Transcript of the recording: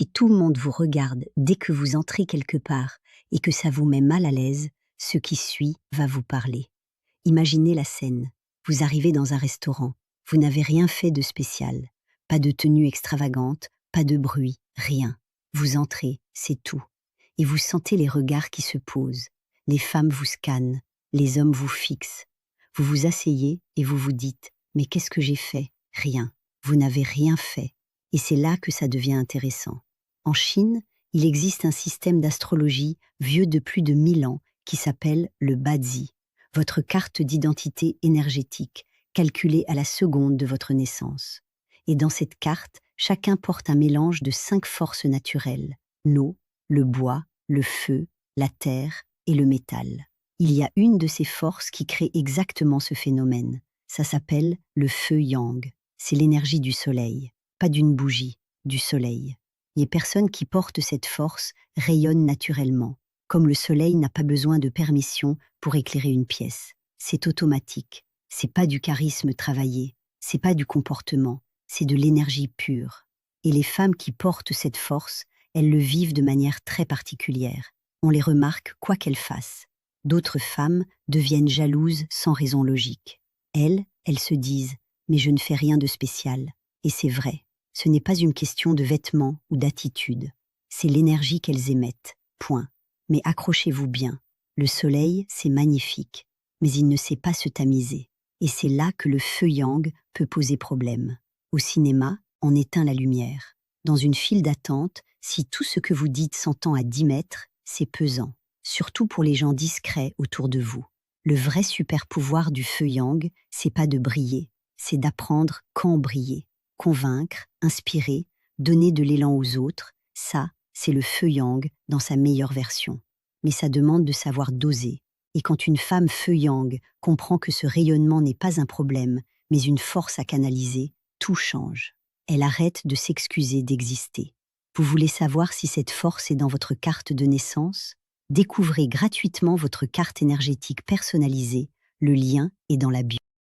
Si tout le monde vous regarde dès que vous entrez quelque part et que ça vous met mal à l'aise, ce qui suit va vous parler. Imaginez la scène. Vous arrivez dans un restaurant. Vous n'avez rien fait de spécial. Pas de tenue extravagante, pas de bruit, rien. Vous entrez, c'est tout. Et vous sentez les regards qui se posent. Les femmes vous scannent, les hommes vous fixent. Vous vous asseyez et vous vous dites « Mais qu'est-ce que j'ai fait ?» Rien. Vous n'avez rien fait. Et c'est là que ça devient intéressant. En Chine, il existe un système d'astrologie vieux de plus de 1000 ans qui s'appelle le Bazi, votre carte d'identité énergétique, calculée à la seconde de votre naissance. Et dans cette carte, chacun porte un mélange de 5 forces naturelles, l'eau, le bois, le feu, la terre et le métal. Il y a une de ces forces qui crée exactement ce phénomène. Ça s'appelle le feu yang. C'est l'énergie du soleil, pas d'une bougie, du soleil. Les personnes qui portent cette force rayonnent naturellement. Comme le soleil n'a pas besoin de permission pour éclairer une pièce. C'est automatique. C'est pas du charisme travaillé. C'est pas du comportement. C'est de l'énergie pure. Et les femmes qui portent cette force, elles le vivent de manière très particulière. On les remarque quoi qu'elles fassent. D'autres femmes deviennent jalouses sans raison logique. Elles se disent « mais je ne fais rien de spécial ». Et c'est vrai, ce n'est pas une question de vêtements ou d'attitude. C'est l'énergie qu'elles émettent, point. Mais accrochez-vous bien, le soleil, c'est magnifique, mais il ne sait pas se tamiser. Et c'est là que le feu yang peut poser problème. Au cinéma, on éteint la lumière. Dans une file d'attente, si tout ce que vous dites s'entend à 10 mètres, c'est pesant. Surtout pour les gens discrets autour de vous. Le vrai super pouvoir du feu yang, c'est pas de briller, c'est d'apprendre quand briller. Convaincre, inspirer, donner de l'élan aux autres, ça, c'est le feu yang dans sa meilleure version. Mais ça demande de savoir doser. Et quand une femme feu yang comprend que ce rayonnement n'est pas un problème, mais une force à canaliser, tout change. Elle arrête de s'excuser d'exister. Vous voulez savoir si cette force est dans votre carte de naissance ? Découvrez gratuitement votre carte énergétique personnalisée. Le lien est dans la bio.